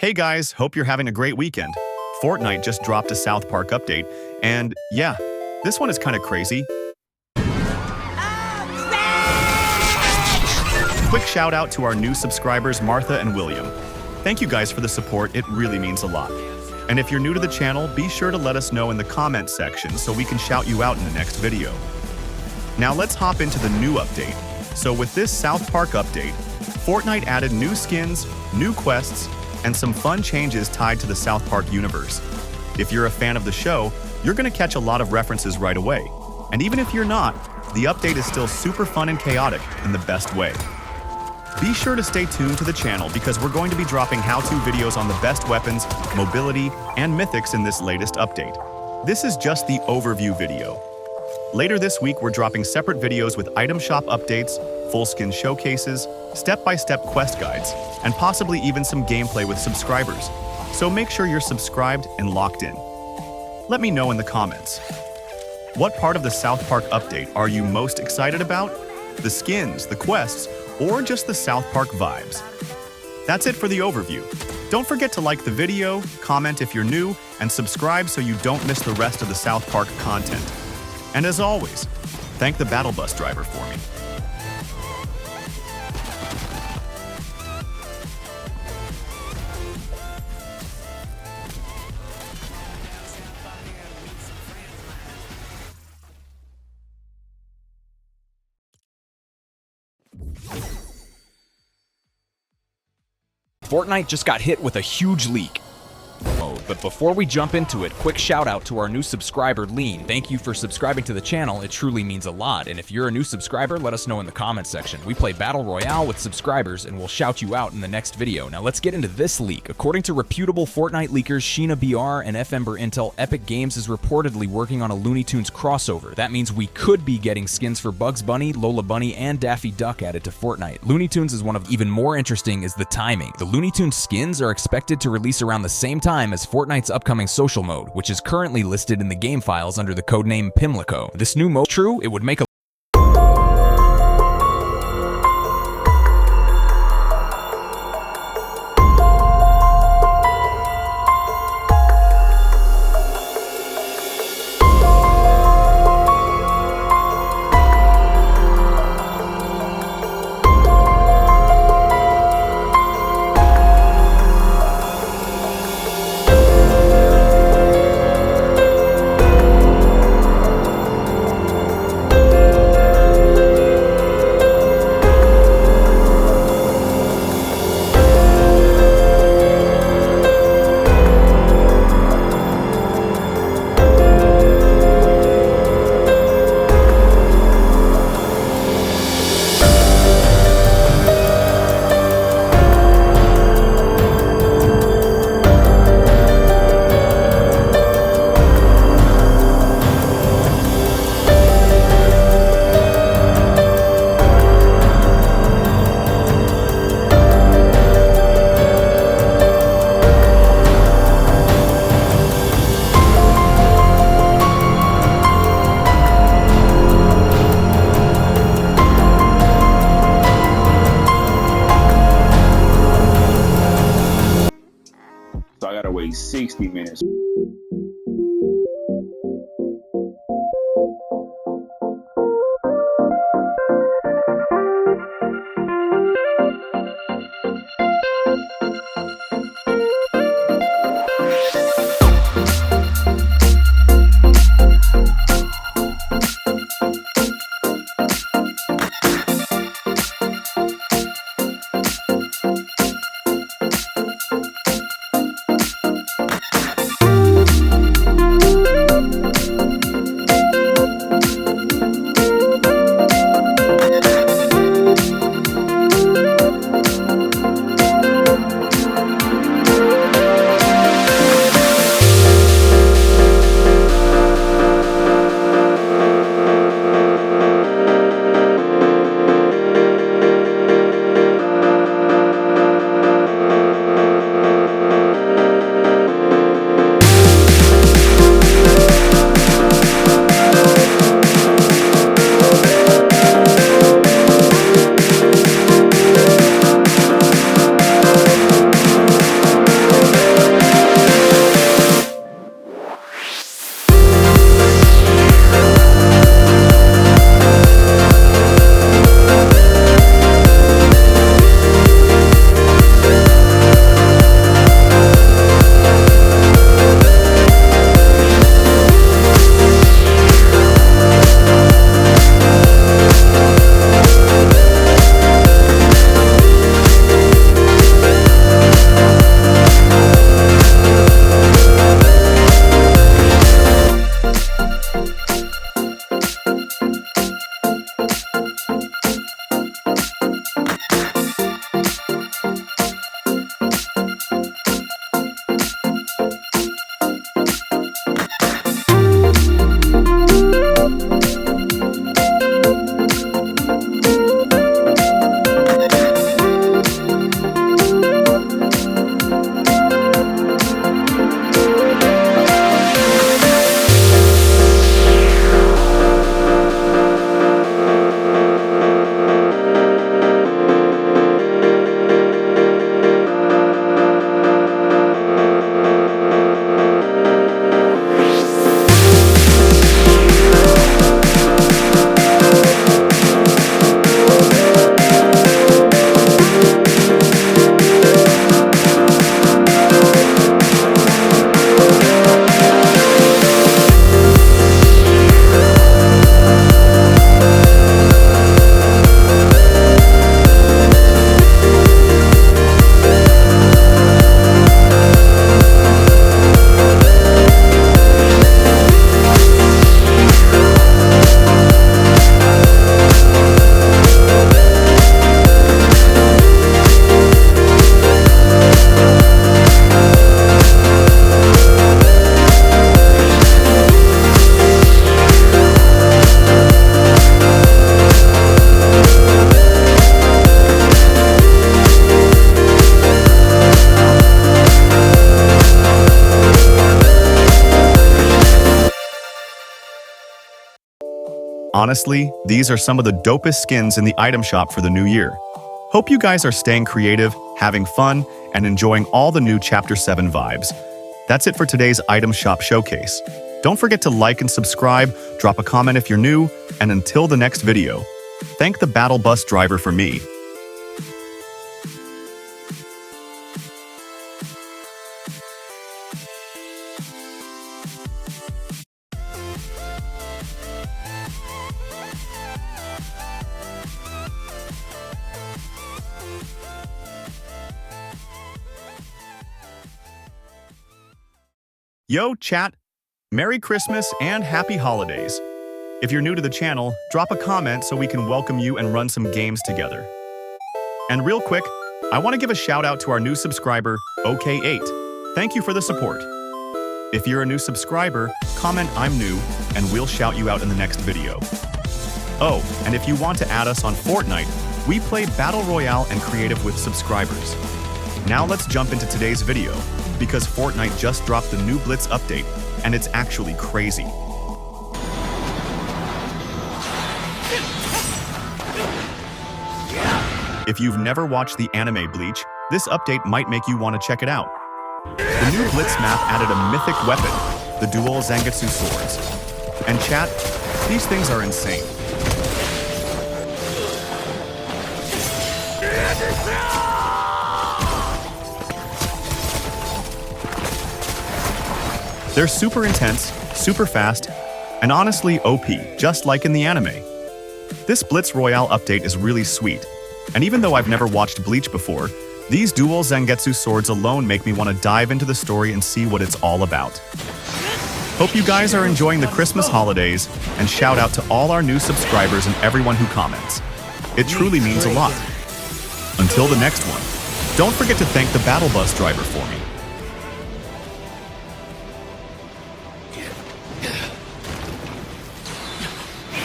Hey guys, hope you're having a great weekend. Fortnite just dropped a South Park update, and yeah, this one is kind of crazy. Quick shout out to our new subscribers Martha and William. Thank you guys for the support, it really means a lot. And if you're new to the channel, be sure to let us know in the comments section so we can shout you out in the next video. Now let's hop into the new update. So with this South Park update, Fortnite added new skins, new quests, and some fun changes tied to the South Park universe. If you're a fan of the show, you're gonna catch a lot of references right away. And even if you're not, the update is still super fun and chaotic in the best way. Be sure to stay tuned to the channel because we're going to be dropping how-to videos on the best weapons, mobility, and mythics in this latest update. This is just the overview video. Later this week, we're dropping separate videos with item shop updates, full skin showcases, step-by-step quest guides, and possibly even some gameplay with subscribers. So make sure you're subscribed and locked in. Let me know in the comments. What part of the South Park update are you most excited about? The skins, the quests, or just the South Park vibes? That's it for the overview. Don't forget to like the video, comment if you're new, and subscribe so you don't miss the rest of the South Park content. And as always, thank the battle bus driver for me. Fortnite just got hit with a huge leak. But before we jump into it, quick shout out to our new subscriber, Lean. Thank you for subscribing to the channel, it truly means a lot. And if you're a new subscriber, let us know in the comments section. We play Battle Royale with subscribers and we'll shout you out in the next video. Now let's get into this leak. According to reputable Fortnite leakers Sheena BR and FMber Intel, Epic Games is reportedly working on a Looney Tunes crossover. That means we could be getting skins for Bugs Bunny, Lola Bunny, and Daffy Duck added to Fortnite. Looney Tunes is one of even more interesting is the timing. The Looney Tunes skins are expected to release around the same time as Fortnite's upcoming social mode, which is currently listed in the game files under the codename Pimlico. This new mode, true, it would make a So I gotta wait 60 minutes. Honestly, these are some of the dopest skins in the item shop for the new year. Hope you guys are staying creative, having fun, and enjoying all the new Chapter 7 vibes. That's it for today's item shop showcase. Don't forget to like and subscribe, drop a comment if you're new, and until the next video, thank the battle bus driver for me. Yo, chat! Merry Christmas and Happy Holidays! If you're new to the channel, drop a comment so we can welcome you and run some games together. And real quick, I want to give a shout out to our new subscriber, OK8. Thank you for the support. If you're a new subscriber, comment "I'm new" and we'll shout you out in the next video. Oh, and if you want to add us on Fortnite, we play Battle Royale and Creative with subscribers. Now let's jump into today's video, because Fortnite just dropped the new Blitz update, and it's actually crazy. If you've never watched the anime Bleach, this update might make you want to check it out. The new Blitz map added a mythic weapon, the dual Zangetsu swords. And chat, these things are insane. They're super intense, super fast, and honestly OP, just like in the anime. This Blitz Royale update is really sweet, and even though I've never watched Bleach before, these dual Zangetsu swords alone make me want to dive into the story and see what it's all about. Hope you guys are enjoying the Christmas holidays, and shout out to all our new subscribers and everyone who comments. It truly means a lot. Until the next one, don't forget to thank the battle bus driver for me.